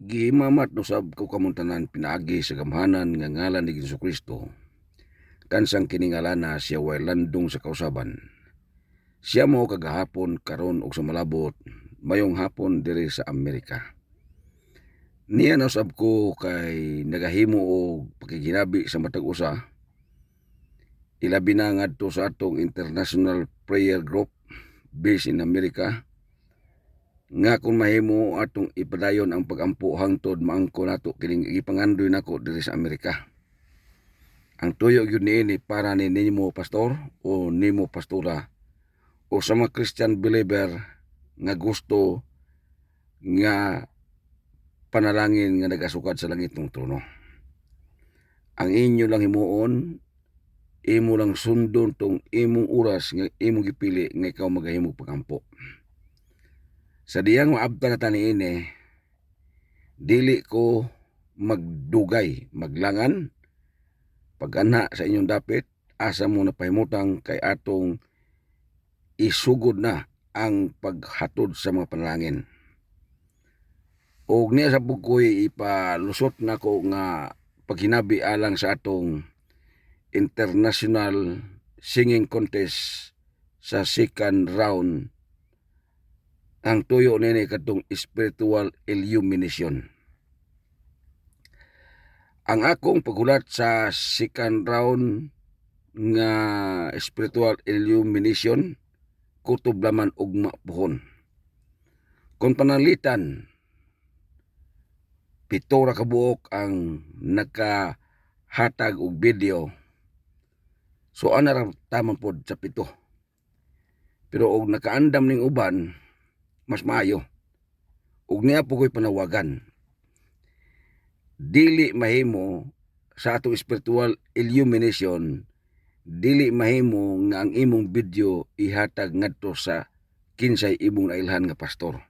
Gihimamat no sab ko kamuntanan pinaagi sa gamhanan nga ngalan ni Jesucristo. Kansang kiningalana siya way landong sa kausaban. Siya mo kagahapon karon og sa malabot mayong hapon diri sa Amerika. Niya na sab ko kay nagahimo og pakiginabi sa matag usa. Ilabi na ngadto sa atong International Prayer Group based in America nga kung mahimo atong ipadayon ang pagampo hangtod maangko nato kining ipangandoy nako diri sa Amerika. Ang tuyo gyud niini para ni nimo pastor o nimo pastora o sa mga Christian believer nga gusto nga panalangin nga nagasukad sa langit ng trono. Ang inyo lang himuon, imo lang sundon tong imong oras nga imong gipili nga ikaw magahimog pagampo. Sa diyang maabta na taniini, dili ko magdugay, maglangan, pag-ana sa inyong dapit, asa mo na pahimutang kay atong isugod na ang paghatod sa mga panalangin. Og niya sa bukoy ipalusot na ko nga paghinabi alang sa atong International Singing Contest sa second round ang tuyo nini katong spiritual illumination. Ang akong paghulat sa second round nga spiritual illumination kutob laman ugma puhon. Kung panalitan 7 ra ka buok ang nakahatag og video. So ana ra tamang pod sa 7. Pero og nakaandam ning uban mas maayo. Ug niya po ko'y panawagan. Dili mahimo sa atong spiritual illumination, dili mahimo nga ang imong video ihatag ngadto sa kinsay imong nailhan nga pastor.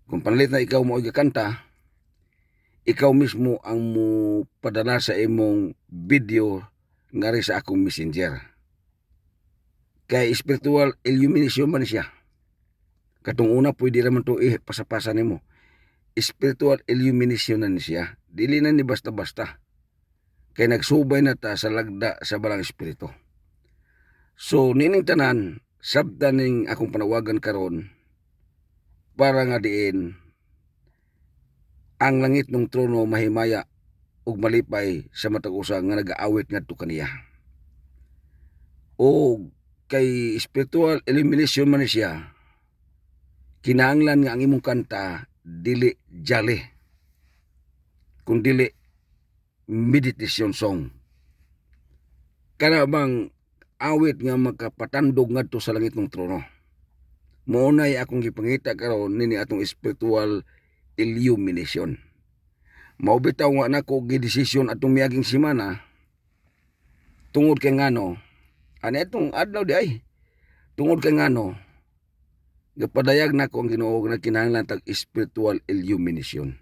Kung panalit na ikaw mo kanta, ikaw mismo ang mo padala sa imong video ngari sa akong messenger. Kay spiritual illumination man siya. Katong una pwede raman to pasapasa nimo. Spiritual illumination na siya. Dili na ni basta-basta. Kay nagsubay na ta sa lagda sa balang espiritu. So nining tanan sabdan ning akong panawagan karon para nga diin ang langit ng trono mahimaya ug malipay sa matag usa nga nagaawit ngadto kaniya. O kay spiritual illumination man siya. Kinahanglan nga ang imong kanta dili jolly kun dili meditation song. Kana bang awit nga magkapatandog ngadto sa langit ng trono. Mao nay akong gipangita karon nini atong spiritual illumination. Mao bitaw nga nako gidesisyon atong miaging semana tungod kay ngano ani atong adlaw di ay tungod kay ngano gapadayag na ko ang Ginoo nga kinahanglan tag spiritual illumination.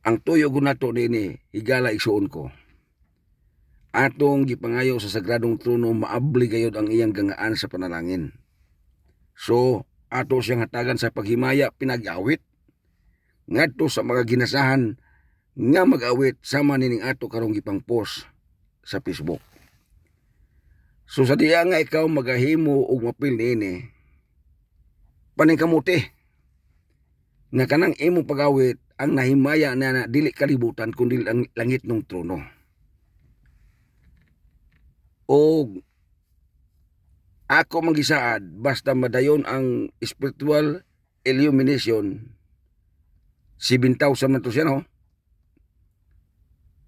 Ang tuyo ko nato nini higala isuon ko. Atong gipangayo sa sagradong trono maabli gayud ang iyang gangaan sa panalangin. So ato siyang hatagan sa paghimaya pinag-awit ngadto sa mga ginasahan nga mag-awit sama nining ato karong gipang-post sa Facebook. So sa diya nga ikaw magahimo og mapil niini paning kamuti nga kanang imong pag-awit ang nahimaya na dili kalibutan kundi ang langit ng trono. O ako magisaad basta madayon ang spiritual illumination 7,000 man to siya no.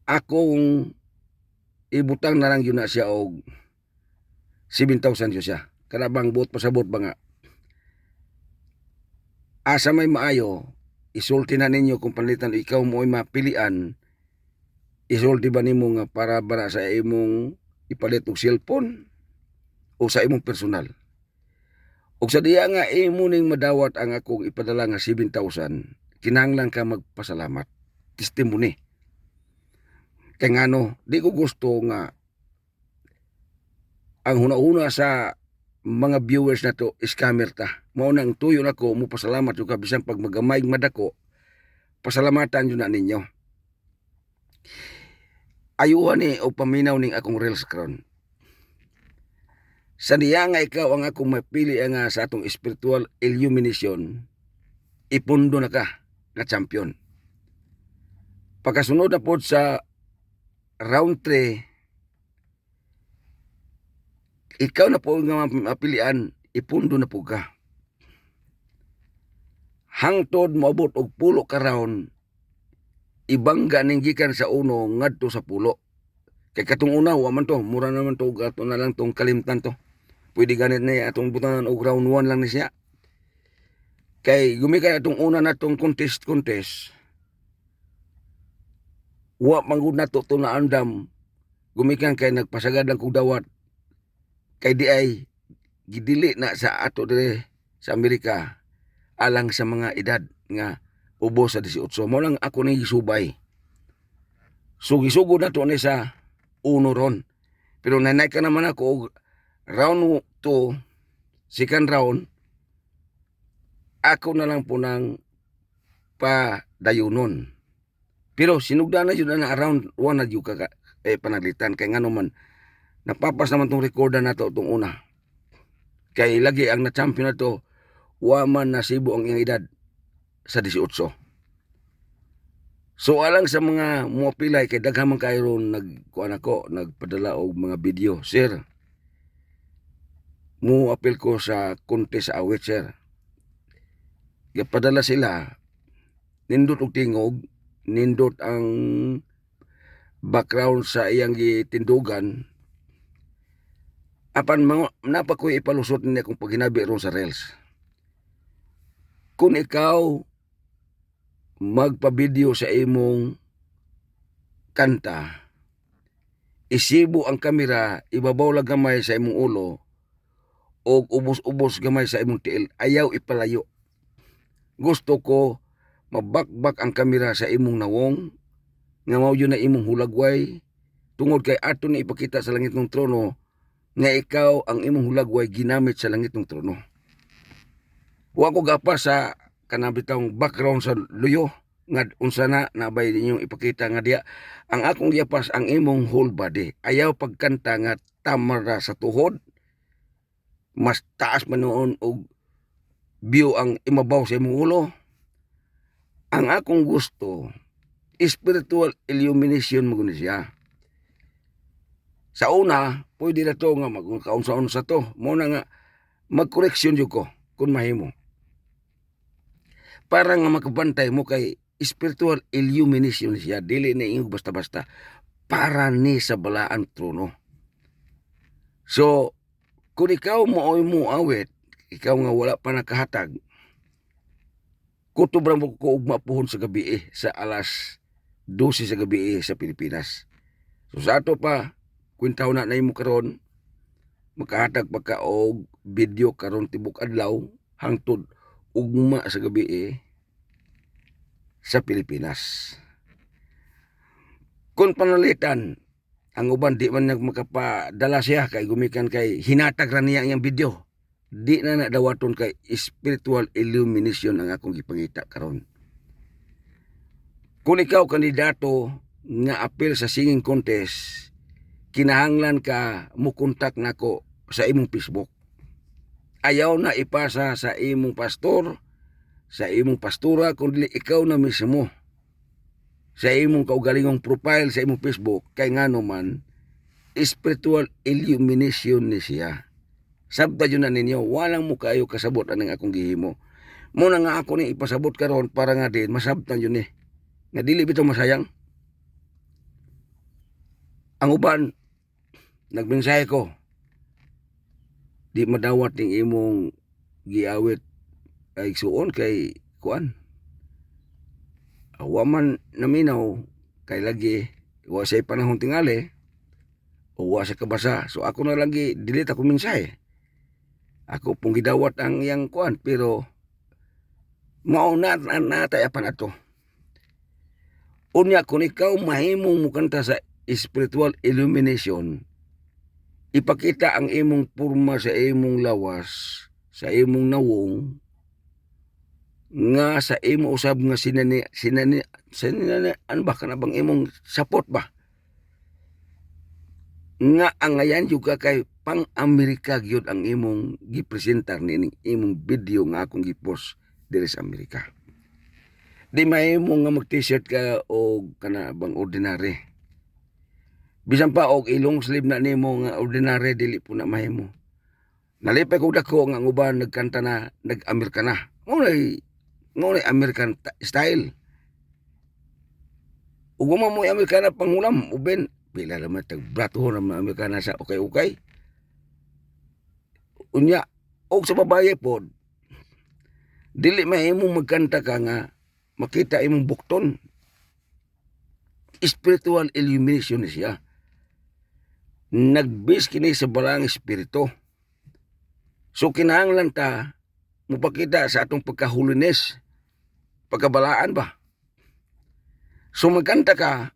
Akong ibutang na lang yun na siya og 7,000 siya. Kanabang buot pasabot ba nga asa may maayo, isulti na ninyo kung palitan ikaw mo'y mapilian, isulti ba nimo nga para bara sa imong ipalit og cellphone o sa imong personal. Og sa diya nga imo ning madawat ang akong ipadala nga 7,000, kinahanglan ka magpasalamat. Testimony. Kay ngano, di ko gusto nga ang huna-huna sa mga viewers na to scammer ta. Mao nang tuyo nako mo pasalamat yung kabisan pag magamay madako pasalamatan yun na ninyo. Ayuhan ni o paminaw ning akong reels karon. Sa diya nga ikaw ang akong mapili nga sa atong spiritual illumination, ipundo na ka nga champion. Pagkasunod na po sa round 3, ikaw na po nga mapilian, ipundo na po ka. Hangtod moabot og 10 ka round, ibangga ning gikan sa uno ngadto sa 10. Kay katong una wa man to, mura naman to, ato na lang tong kalimtan to. Pwede ganit na atong butanan og round 1 lang ni siya. Kay gumikan atong una natong contest. Wa manggod nato to na andam. Gumikan kay nagpasagad lang kog dawat. Kay di ay gidili na sa ato dire sa Amerika alang sa mga edad nga ubos sa 18. Mo lang ako ni gisubay. Sugi-sugod na to ni sa uno ron. Pero nanay ka naman ako og round 2, second round, ako na lang po nang padayunon. Pero sinugda na yun na around 1 na yun panaglitan. Kaya nga naman, napapas naman tong recordan na to itong una. Kaya lagi ang na-champion na to, waman na sibo ang iyang edad sa 18. So alang sa mga muapilay, kay daghaman kayo ron nagpadala og mga video. Sir, muapil ko sa contest sa awit, sir. Padala sila, nindot og tingog, nindot ang background sa iyang gitindugan. Apan napakoy ipalusot niya kung paghinabi ron sa reels. Kung ikaw magpa-video sa imong kanta, isibo ang kamera, ibabaw lang gamay sa imong ulo, o ubos-ubos gamay sa imong tiil, ayaw ipalayo. Gusto ko mabakbak ang kamera sa imong nawong, nga mao yun na imong hulagway, tungod kay ato na ipakita sa langit ng trono, nga ikaw ang imong hulagway ginamit sa langit ng trono. Wa ko gapa sa kanabitang background sa luyo, nga unsa na nabay ninyong ipakita nga diya. Ang akong giapas ang imong whole body. Ayaw pagkanta nga tamara sa tuhod, mas taas man noon og view ang imabaw sa imong ulo. Ang akong gusto, spiritual illumination mo guni siya. Sa una, pwede na to nga magkaunsa-unsa to. Muna nga, magkoreksyon yun ko kung mahimo. Para nga makabantay mo kay spiritual illumination siya. Dili na yung basta-basta. Para ni sa balaang trono. So, kung ikaw mo awit, ikaw nga wala pa nakahatag, kutob mo ko ugma puhon sa gabi sa alas 12 sa gabi sa Pilipinas. So sa ato pa, kwintaw na imo karon, makahatag pa ka og video karon tibok adlaw hangtod ugma sa gabi sa Pilipinas. Kung panalitan, ang uban di man nagmakapadala siya kay gumikan kay hinatag ra niya ang video. Di na nadawaton kay spiritual illumination ang akong gipangita karon. Kung ikaw kandidato nga apil sa singing contest, kinahanglan ka mo kontak nako sa imong Facebook. Ayaw na ipasa sa imong pastor, sa imong pastora, kundi ikaw na mismo. Sa imong kaugalingong profile sa imong Facebook, kay ngano man, spiritual illumination ni siya. Sabta yun na ninyo, walang mo kayo kasabot anang akong gihimo. Muna nga ako ni ipasabot karon para nga din, masabtan yun nga dili bitaw masayang. Ang uban, nagmensahe ko, di madawat ning imong giawit ay suon kay kuan. Wa man naminaw kay lagi wa say panahon tingali o wa sa kabasa. So ako na lagi delete ako mensahe. Ako pong gidawat ang yang kuan pero mao na tayapan ato. Unya kung ikaw mahimong mukanta sa spiritual illumination, ipakita ang imong purma sa imong lawas, sa imong nawong, nga sa imo usab nga sinani ano ba kana bang imong support ba nga ang ngayan juga kay pang Amerika gyud ang imong gipresentar nining imong video nga akong gipost diri sa Amerika. Di mahimo nga mag t-shirt ka o kana bang ordinary. Bisan pa og ilong sleeve na nimo nga ordinary dili po na mahimo. Nalipay ko dako nga uban nagkanta na nag-Amerikana. Ngunay American style. Ug mo Amerikana pangulam uben pila naman tagbrato na mga Amerikana sa okay. Unya og sa babaye pod dili mahimong magkanta ka nga makita imong bukton. Spiritual illumination siya. Nagbis kini sa balang espiritu. So kinahanglan ta mupakita sa atong pagka-holiness, pagkabalaan ba. So magkanta ka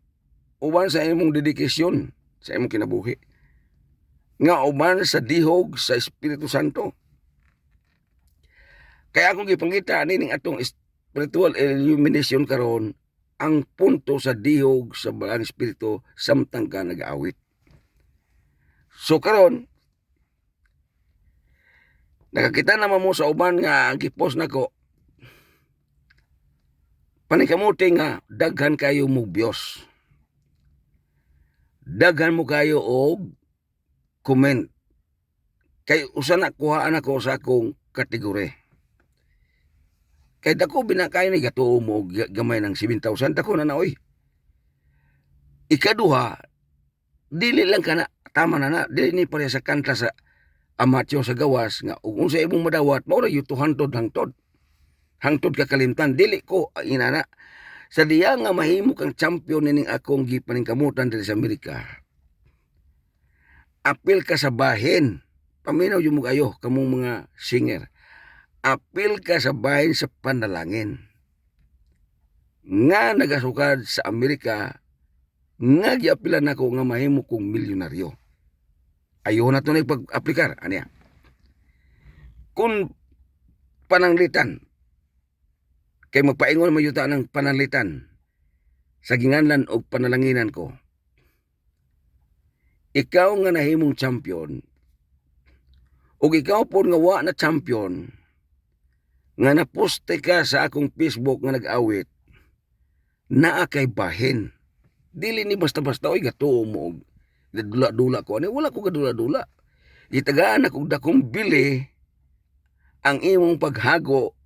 uban sa imong dedikasyon sa imong kinabuhi. Nga uban sa dihog sa Espiritu Santo. Kaya akong gipangita nining atong spiritual illumination karon ang punto sa dihog sa balang espiritu samtang ka nag-aawit. So karon nakakita naman mo sa uban nga ang gipost nako panikamuti nga daghan kayo mo Dios. Daghan mo kayo og comment. Kay usa na kuhaan ako sa akong kategori. Kay dako binakay ni gatuo mo gamay ng 7,000 dako na oy. Ikaduha, dili lang kana tama na dili ni pareha sa kanta sa amatyo sa gawas nga ug unsa imong madawat mao ra yung 200 hangtod ka kalimtan dili ko inana sa diya nga mahimo kang champion ning akong gipaningkamutan diri sa Amerika. Apil ka sa bahin. Paminaw yung kayo kamong mga singer. Apil ka sa bahin sa panalangin. Nga nagasukad sa Amerika nga giapilan nako nga mahimo kong milyonaryo. Ayaw na ito na ipag-aplikar. Ano yan? Kung pananglitan, kay magpaingon mayuta ng pananglitan sa ginganlan o panalanginan ko, ikaw nga nahimong champion, o ikaw po nga wa na champion, nga naposte ka sa akong Facebook nga nag-awit, naa kay bahin. Dili ni basta-basta, oy gatuo mo, dula-dula ko. Ano, wala ko gadula-dula. Itagaan ako dakong bili ang imong paghago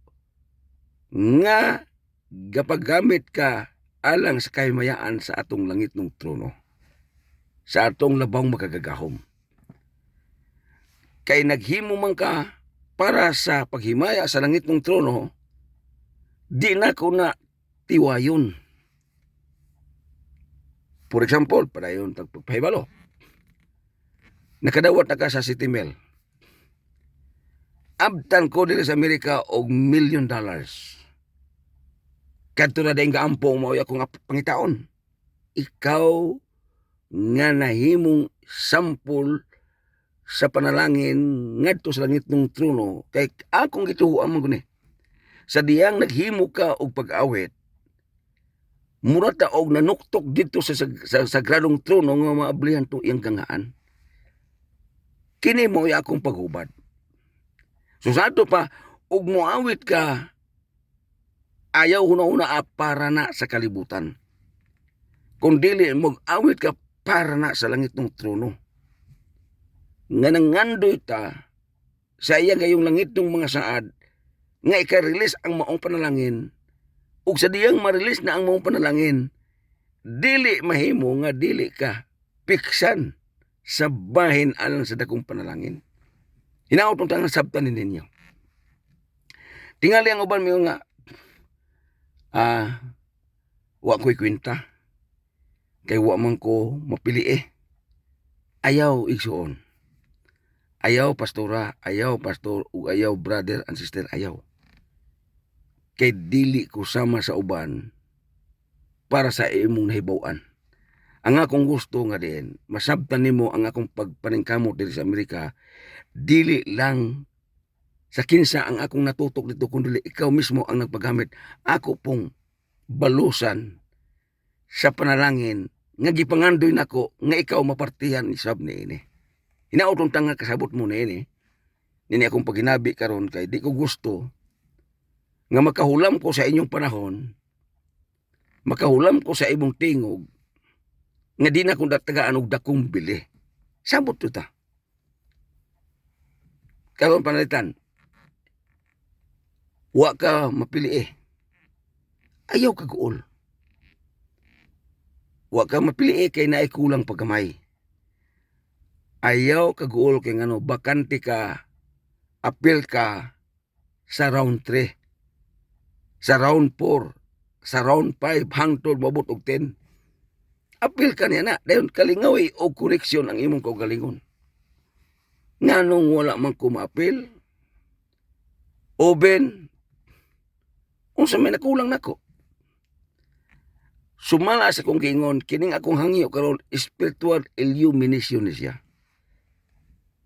nga gapagamit ka alang sa kaymayaan sa atong langit ng trono. Sa atong labang makagagahom. Kay naghimo man ka para sa paghimaya sa langit ng trono, di na ko na tiwayon. For example, para yung tagpahibalo. Nakadawat na ka sa City Mall. Abtan ko dito sa Amerika og $1 million. Kadto na dahil gaampo mo akong pangitaon. Ikaw nga nahimong sampol sa panalangin ngadto sa langit ng trono kay akong gituhuan mo guni. Sa diyang naghimo ka og pag-awit, mura ta og nanuktok dito sa sagradong trono nga maablihan to iyang gangaan. Kini mo akong paghubad. So sa ato pa, og moawit ka, ayaw huna-una para na sa kalibutan. Kung dili mag-awit ka para na sa langit ng trono. Nga nangandoy ta sa iya gayong langit ng mga saad, nga ika-release ang maong panalangin, ug sa diyang ma-release na ang maong panalangin, dili mahimo nga dili ka piksan sa bahin alang sa dakong panalangin. Hinaot ang tangang sabtan ninyo. Tingali ang uban mo nga, wa ko'y kwenta. Kay wa man ko mapili Ayaw igsuon. Ayaw pastora, ayaw pastor, ug ayaw brother and sister, ayaw. Kay dili ko sama sa uban para sa imong nahibaw-an. Ang akong gusto nga din, masabtan nimo ang akong pagpaningkamot diri sa Amerika, dili lang sa kinsa ang akong natutok dito kundi ikaw mismo ang nagpagamit. Ako pong balusan sa panalangin nga gipangandoy nako nga ikaw mapartihan isab niini. Hinautong tanga kasabot mo niini. Nini akong paginabi karon kay di ko gusto nga makahulam ko sa inyong panahon, makahulam ko sa imong tingog nga di na kong datagaan og dakong bili. Sabot to ta. Karon panalitan. Wa ka mapili Ayaw ka guol. Wa ka mapili kay naay kulang pagkamay. Ayaw ka guol kay ngano bakante ka, apil ka sa round 3, sa round 4, sa round 5 hangtod mabot og 10. Apil ka niya na dayon kalingaw o koreksyon ang imong kaugalingon. Nganong wala man ko maapil? Oben unsa may nakulang nako? Sumala sa kong gingon kining akong hangyo karon spiritual illumination ni siya.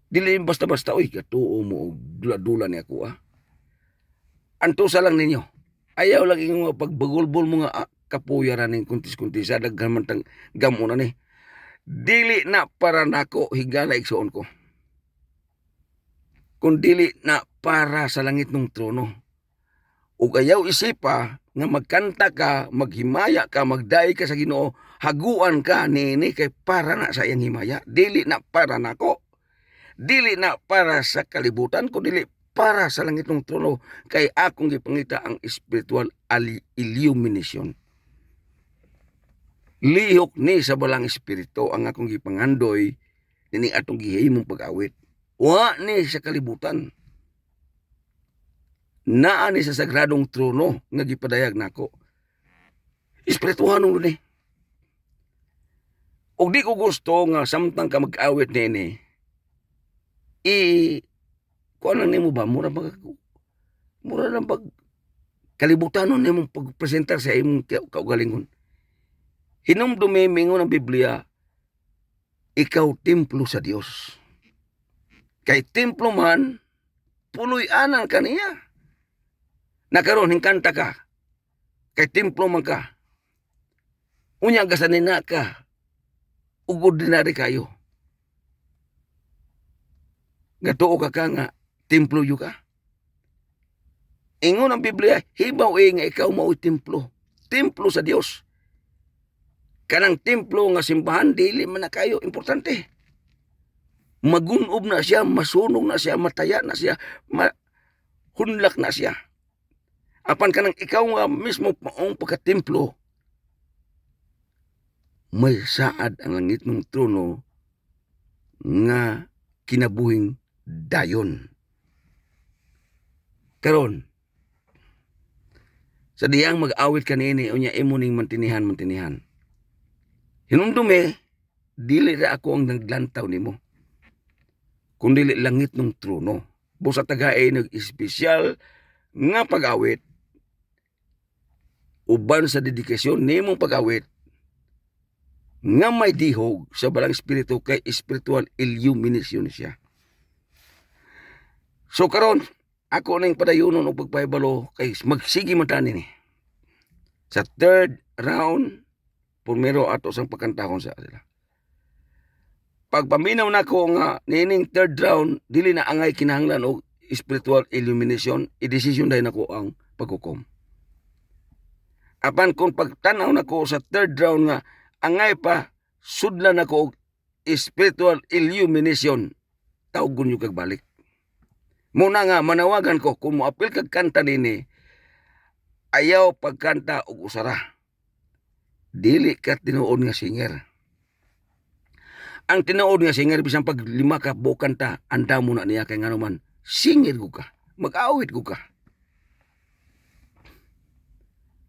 Dili basta-basta oy katuo mo og dula-dula ni ako Antusa lang ninyo. Ayaw lang inyo pagbagulbol mo nga kapuyaran ning kuntis-kuntis sa daghan man tang gamon ni. Dili na para nako higala igsuon ko. Kung dili na para sa langit ng trono. Ug ayaw isipa nga magkanta ka, maghimaya ka, magdaay ka sa Ginoo, haguan ka nini kay para na sa iyang himaya. Dili na para nako. Dili na para sa kalibutan, kundi para sa langit ng trono kay akong gipangita ang spiritual illumination. Lihok ni sa balang espiritu ang akong gipangandoy nini atong gihimong pag-awit. Wa ni sa kalibutan. Naa ni sa sagradong trono nga gipadayag nako. Espirituhanong ni. Og di ko gusto nga samtang ka mag-awit nini. Kuan lang nimo ba mura lang pag kalibutanon nimo pagpresentar sa imong kaugalingon. Hinumdumi mingon ang Biblia, ikaw templo sa Dios. Kay templo man, puloy-anan ka niya. Nakaroon, hingkanta ka. Kay templo man ka. Unya gasanin na ka. Ug ordinary kayo. Gatuo ka nga, templo yu ka. Ingon ang Biblia, hibaw nga ikaw mao'y templo. Templo sa Dios. Kanang templo nga simbahan, dili man na kayo. Importante. Magunob na siya, masunog na siya, mataya na siya, hunlak na siya. Apan kanang ikaw nga mismo paong pagkatemplo, may saad ang langit ng trono nga kinabuhing dayon. Karon, sa diyang mag-awit kanini, unya imuning mantinihan. Hinumdumi, dili ra ako ang naglantaw nimo. Kundi langit ng trono. Busa tagay nag-espesyal nga pag-awit uban sa dedikasyon nimong pag-awit nga may dihog sa balang espiritu kay spiritual illumination siya. So karon ako ning padayunon og pagpahibalo kay magsigi man tani ni. Sa third round pumero ato sang pagkantahon sa sila. Pagpaminaw nako nga nining third round dili na angay kinahanglan og spiritual illumination, i-decision dahil nako ang paghukom. Apan kung pagtanaw nako sa third round nga angay pa sudlan nako og spiritual illumination, tawgon yung kagbalik. Muna nga manawagan ko kung moapil kag kanta nini, ayaw pagkanta og usara. Dili ka tinuod nga singer. Ang tinuod nga singer bisan pag 5 ka bukan ta, anda mo na niya kay nganuman singer ko ka, mag-awit ko ka.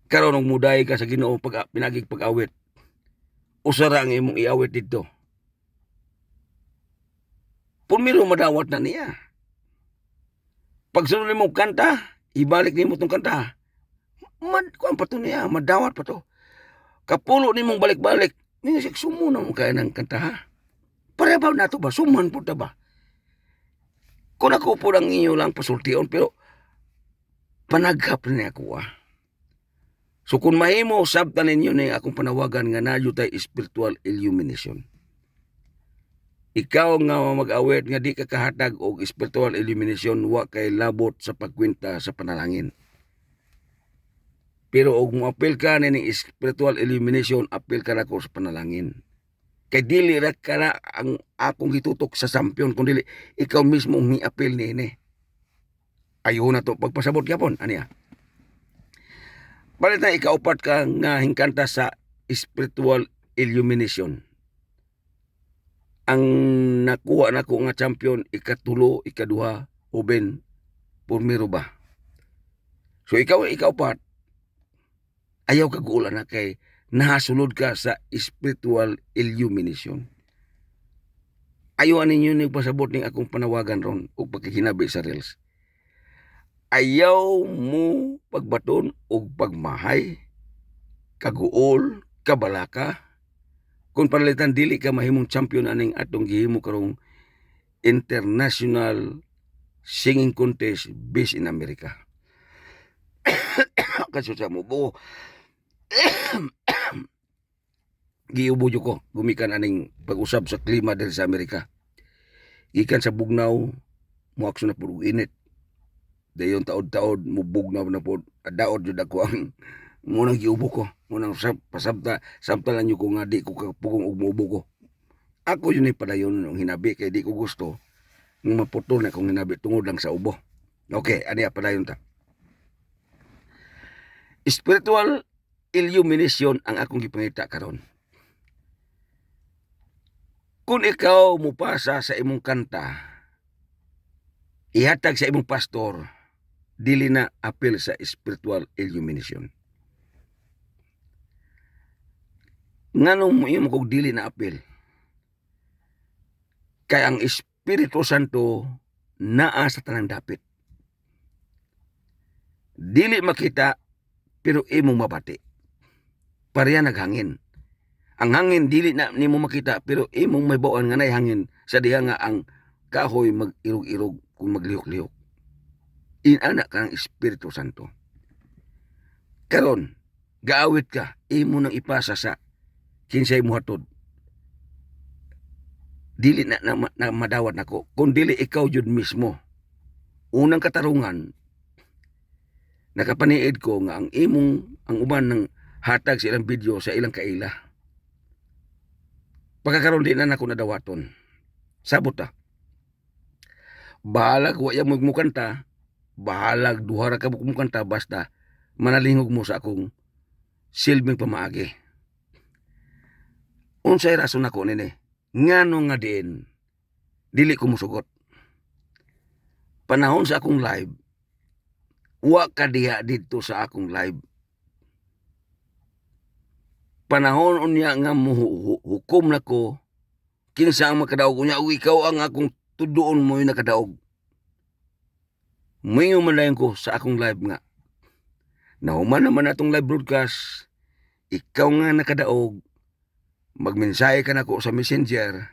Karon og muday ka sa Ginoo pag pinagig pag-awit. Usara ang imong iawit dito. Pumiro madawat na niya. Pag sunod mo kanta, ibalik nimo tong kanta. Kuan pa to niya, madawat pa to. Kapulo nimong balik-balik, niya sumo na mo kaya ng kanta ha. Parebaw na to ba? Suman po ta ba? Kung ako po ang inyo lang pasultion, pero panaghap na ako So kung mahimo, sabtan ninyo na akong panawagan nga nadyo tay spiritual illumination. Ikaw nga mag-awet nga di ka kahatag og spiritual illumination, wa kay labot sa pagkwenta sa panalangin. Pero og mo-appeal ka ni spiritual illumination, appeal ka nako sa panalangin. Kay dili ra ka na ang akong gitutok sa sampyon, kundi ikaw mismo mi-appeal niini. Ayaw na to pagpasabot gyapon aniya. Balit na ikaupat ka nga hingkanta sa spiritual illumination. Ang nakuha nako nga champion ikatulo, ikaduha, uben, purmiro ba. So ikaw pat, ayaw ka guulan na kay nahasulod ka sa spiritual illumination. Ayaw ninyo nagpasabot ning akong panawagan ron o pagkikinabi sa reels. Ayaw mo pagbaton o pagmahay, kaguol, kabalaka, kung panalitan dili ka mahimong champion aning atong gihimo karong international singing contest based in America. Kaso sa mo buo. Giubo ko gumikan aning pag-usab sa klima diri sa Amerika. Gikan sa bugnaw mo akso na pud init. Dayon taod-taod mo bugnaw na pud daod jud ako ang munang giubo ko. Munang pasabta samtalan nyo ko nga di ko kapugong og muubo ko. Ako yun ay padayon ng hinabi kay di ko gusto ng maputol na kong hinabi tungod lang sa ubo. Okay, ano padayon ta. Spiritual illumination ang akong gipangita karon. Kung ikaw mupasa sa imong kanta, ihatag sa imong pastor, dili na appeal sa spiritual illumination. Nganong mo yung kog dili na appeal? Kaya ang Espiritu Santo naa sa tanang dapit. Dili makita, pero imong mabati. Pareha naghangin. Ang hangin dili na nimo makita, pero imong may bawaan nga nay hangin sa diha nga ang kahoy mag-irog-irog kung maglihok-lihok. Inana ka ng Espiritu Santo. Karon, gaawit ka, imo nang ipasa sa kinsay muhatod. Dili na madawat nako, kung dili ikaw jud mismo. Unang katarungan, nakapaniid ko nga ang uban ng hatag sa ilang video sa ilang kaila. Pagkakaroon di na nako nadawaton. Sabot ta. Bahalag wa mo mukanta, bahalag duha ra ka mukanta basta manalingog mo sa akong silbing pamaagi. Unsay rason nako nini? Ngano nga diin dili ko musugot. Panahon sa akong live, wa ka diha dito sa akong live. Panahon unya nga hukom na ko, kinsa ang makadaog unya, ikaw ang akong tudoon mo yung nakadaog. Mayo malayan ko sa akong live nga. Nahuman naman atong live broadcast, ikaw nga nakadaog, magmensahe ka nako sa messenger,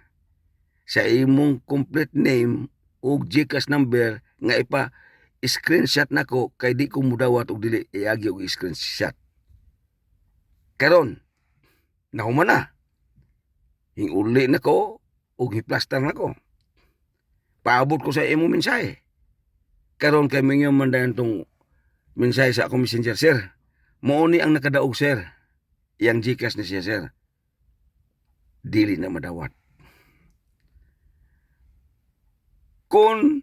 sa imong complete name o GCash number nga screenshot nako kay di ko mudawat og dili iagi og screenshot. Karon, nahuman na. Hinguli na ko o hiplaster na ko. Paabot ko sa imong mensahe. Karon kay mingon man dayon tong mensahe sa akong messenger, sir. Mao ni ang nakadaog, sir. Yang GCash ni siya, sir. Dili na madawat. Kung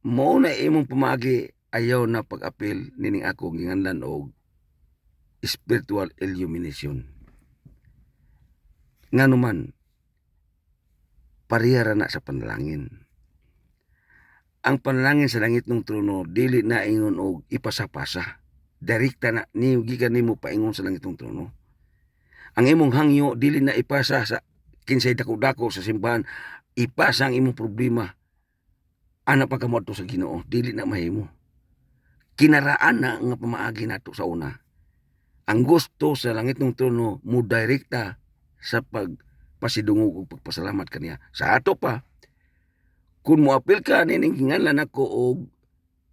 mao na imong pamagi, ayaw na pag-apil nining ako ginganlan og spiritual illumination. Nga naman, parihara na sa panalangin. Ang panalangin sa langit ng trono, dili na ingon og ipasapasa. Direkta na, gikan nimo paingon sa langit ng trono. Ang imong hangyo, dili na ipasa sa kinsay dako-dako sa simbahan, ipasa ang imong problema. Ana pagkamot to sa Ginoo, dili na mahimo. Kinaraan na nga pamaagi nato sa una. Ang gusto sa langit ng trono, mo direkta sa pagpasidungog o pagpasalamat kaniya. Sa ato pa, Kung moapil ka nining hinganlan ako og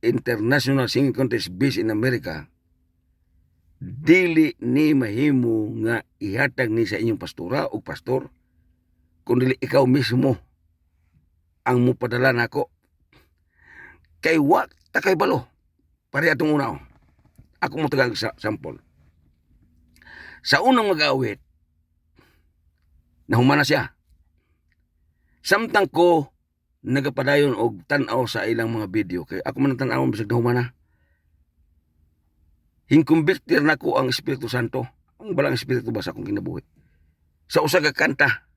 international singing contest based in America, dili ni mahimo nga ihatag ni sa inyong pastora o pastor, kundi ikaw mismo ang mupadala nako. Kay wa ta kay balo. Pare atong una. Ako mo tagang sample. Sa unang mag-awit, nahuman na siya. Samtang ko nagapadayon og tan-aw sa ilang mga video, kay ako man tan-aw bisag nahuman na. Hingkumbiktir na ko ang Espiritu Santo, ang balang Espiritu ba sa akong kinabuhi. Sa usa ka kanta,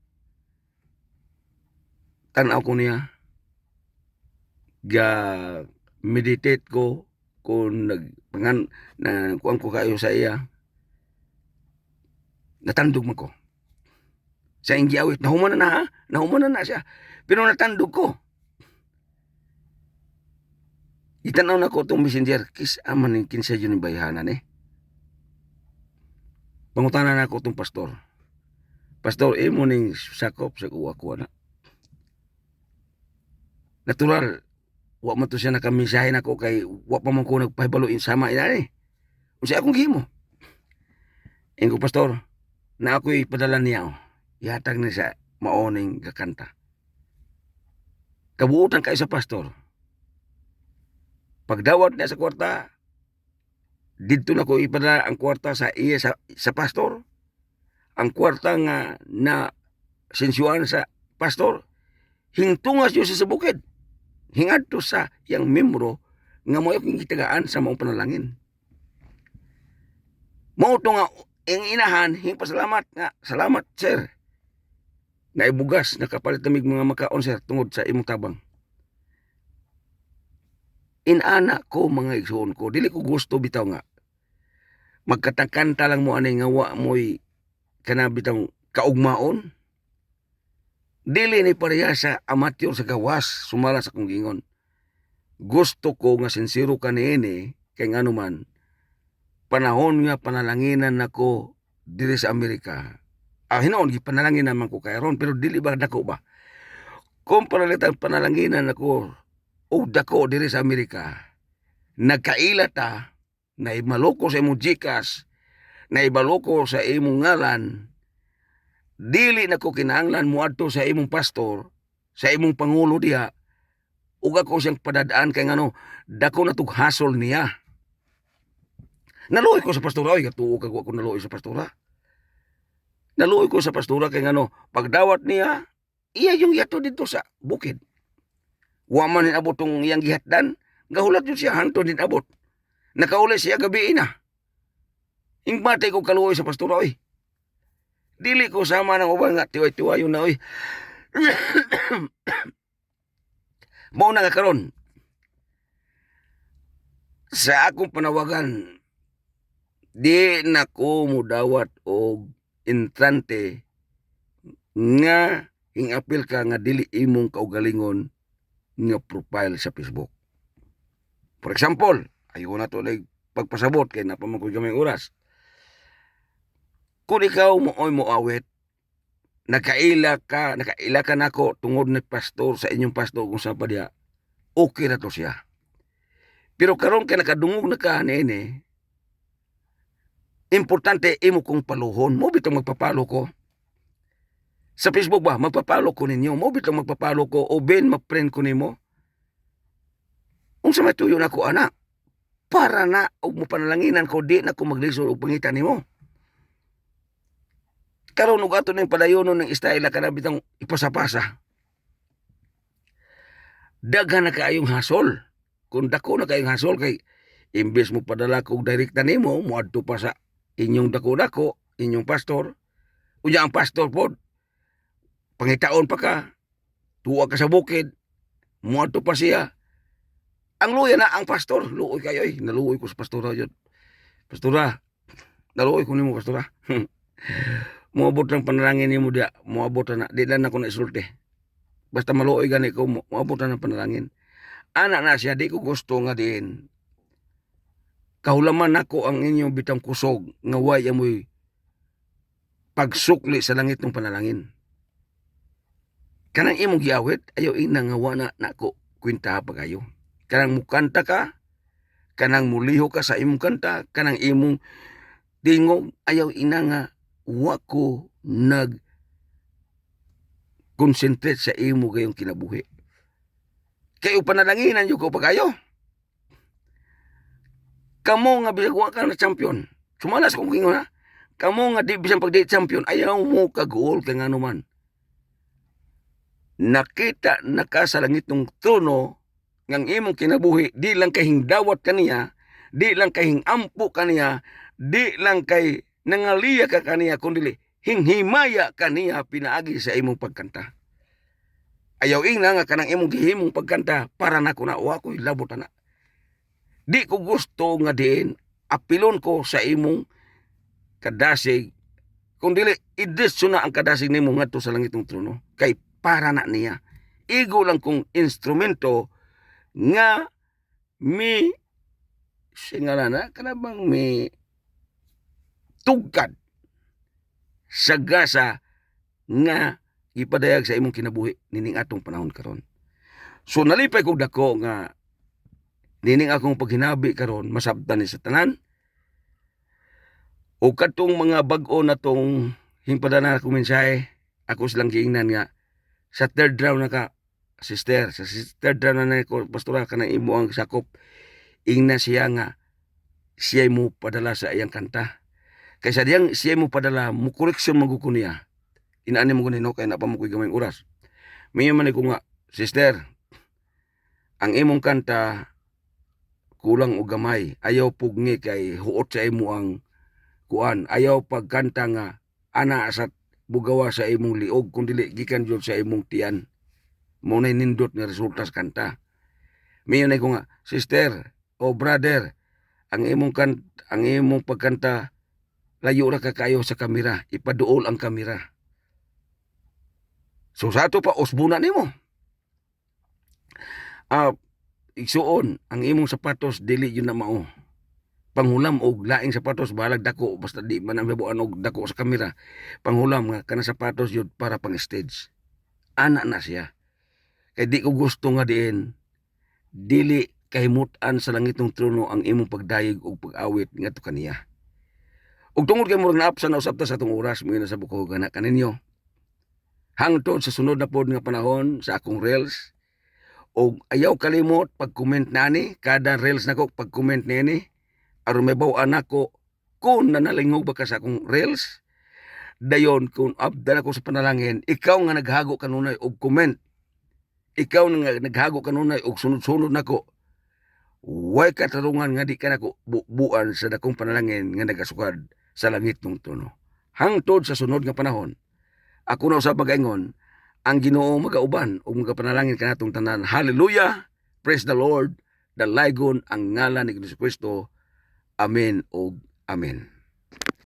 tan-aw ko niya, ga meditate ko kung nagpangan na kuan ko kayo sa iya, natandog man ko. Sa inggiawit, nahuman na ha? Nahuman na siya. Pero natandog ko. Itanaw na ko itong messenger, kis aman yung kinsa yun yung bayahanan eh. Pangutanan na ko itong pastor. Pastor, mo ning sakop sa kuwa na. Natural, wa man to siya nakamisahin ako kay wa pa man ko nagpahibaloin sama ina eh. Unsa akong gihimo? Ingo pastor, na ako'y padala niya. Ihatag ni sa maoning kakanta. Kabuutan kayo sa pastor. Pagdawat niya sa kwarta, dito na ko ipadala ang kwarta sa iya sa pastor. Ang kwarta nga na sensyuan sa pastor, hingtungas yun sa bukid. Hingad to sa yang membro nga mo yung kitagaan sa maong panalangin. Mao to nga ang inahan, pasalamat nga, salamat sir. Naibugas, nakapalit namig mga makaon sir tungod sa imong tabang. Inana ko mga igsoon ko, dili ko gusto bitaw nga. Magkatakanta lang mo anay nga wa mo'y kanabitaw kaugmaon. Dili ni pareha sa amateur sa gawas, sumala sa kong gingon. Gusto ko nga sincero ka niini, kay nga naman, panahon nga panalanginan nako diri sa Amerika. Hinoon, panalangin naman ko karon, pero dili ba dako ba? Kung panalitan panalanginan nako o dako diri sa Amerika, nagkaila ta, na imaloko sa imong Gcash, na ibaloko sa imong ngalan, dili na ko kinahanglan mo adto sa imong pastor, sa imong pangulo diha, ug ako siyang padadaan kay ngano, dako na tug hasol niya. Naluoy ko sa pastora, oy katuo kag ako naluoy sa pastora. Naluoy ko sa pastora kay ngano, pagdawat niya, iya yung yato dito sa bukid. Wa man inabot tong iyang gihatdan, gahulat yun siya hangtod din abot. Nakauli siya gabi na. Ingmatay ko kaluoy sa pastora, oy. Dili ko sama ng ubang nga tiway-tiwayo na, oy. Mao na nga karon. Sa akong panawagan, di na ko mudawat og entrante nga hingapil ka nga dili imong kaugalingon nga profile sa Facebook. For example, ayo na to like pagpasabot kay napamangkod kami oras. Kung ikaw mooy moawit, nakaila ka nako tungod ni pastor sa inyong pastor kung saan pa diya, okay na to siya. Pero karon kay nakadungog na ka nene, importante imo kong paluhon. Mo bitong magpapalo ko. Sa Facebook ba, magpapalo ko ninyo. Mo bitong magpapalo ko o ben mag-friend ko nimo. Unsa may tuyo na ko, anak? Para na, og mo panalanginan ko, di na ko maglisod og pangitan nimo. Karon og ato ning padayonon ng istayla kana bitang ipasapasa. Daghan na kaayong hasol. Kung dako na kaayong hasol kay imbes mo padala ko direkta nimo, mo adto pa sa inyong dako-dako, inyong pastor. Unya ang pastor pod, pangitaon pa ka, tuwa ka sa bukid, mo adto pa siya. Ang luya na ang pastor, luoy kayo eh, naluoy ko sa pastora yun. Pastora, naluoy ko nimo pastora. Moabot lang panalangin nimo dia, moabot na, di lang ako na isulti. Basta maluoy gani ko, moabot na panalangin. Anak na siya, di ko gusto nga din. Kahulaman nako ang inyong bitang kusog, nga way amoy pagsukli sa langit ng panalangin. kanang imong giawit ayaw ina nga wala nako kwenta pa kayo. Kanang mukanta ka, kanang muliho ka sa imong kanta, kanang imong tingog ayaw ina nga wa ko nag concentrate sa imo gayong kinabuhi. Kayo panalanginan yo ko pa kayo. Kamo nga bisag wa ka na champion. Sumalas kong kingon ha. Kamo nga di bisang pagdi champion ayaw mo ka-goal ka nga naman. Nakita na ka sa langit ng trono ngang imong kinabuhi, di lang kay hingdawat kaniya, di lang kay hingampo kaniya, di lang kay nangaliya ka kaniya, kundi hinghimaya kaniya pinaagi sa imong pagkanta. Ayaw ina nga kanang imong gihimong pagkanta para nako na wa ko'y labot na. Di ko gusto nga diin apilon ko sa imong kadasig, kundi idesyo na ang kadasig nimo ngadto sa langit ng trono. Kay para na niya. Igo lang kong instrumento nga singala na kanabang tugkad sa gasa nga ipadayag sa imong kinabuhi nining atong panahon karon. So nalipay kog dako nga nining akong paghinabi karon masabtan ni sa tanan. O katong mga bag-o na tong himpadana akong mensahe, ako silang giingnan nga sa third round na ka, sister, sa third round na ko, pastora ka na imo ang sakop, ingna siya nga, siya mo padala sa iyang kanta. Kaysa diyang siya mo padala, mo koreksyon magukun niya. Inaani mo kunino, kaya napamukoy gamayng oras. May man ko nga, sister, ang imong kanta, kulang o gamay, ayaw pugni kay huot sa imo ang kuan, ayaw pagkanta nga, ana asat, bugawa sa imong liog kundi gikan jud sa imong tiyan. Mo na nindot nga resulta sa kanta. Mayon ko nga, sister o brother, ang imong pagkanta layo ra ka kayo sa kamera, ipaduol ang kamera. So sa ato pa usbuna nimo. Igsuon ang imong sapatos dili yun na mao. Panghulam og laing sapatos balag dako basta di man mabuan og dako sa kamera. Panghulam nga kana sapatos yun para pang stage. Ana na siya. Kay di ko gusto nga diin dili kahimutan sa langit ng trono ang imong pagdayeg og pag-awit ngadto kaniya. Ug tungod kay murag naapsa na usab ta sa atong oras mo na sa buko gana kaninyo. Hangtod sa sunod na pod nga panahon sa akong reels og ayaw kalimot pag-comment nani kada reels nako pag-comment nini. Aron may bawaan ako kung nanalingog ba ka sa akong reels, dayon kung abdan ako sa panalangin, ikaw nga naghago kanunay og comment, ikaw nga naghago kanunay og sunod-sunod nako, way katarungan nga di ka nako buan sa dakong panalangin nga nagasukad sa langit ng trono. Hangtod sa sunod nga panahon, ako na usab magaingon, ang Ginoo magauban og mga panalangin kanatong tanan. Hallelujah! Praise the Lord! Dalaygon ang ngalan ni Jesu Kristo. Amen o amen.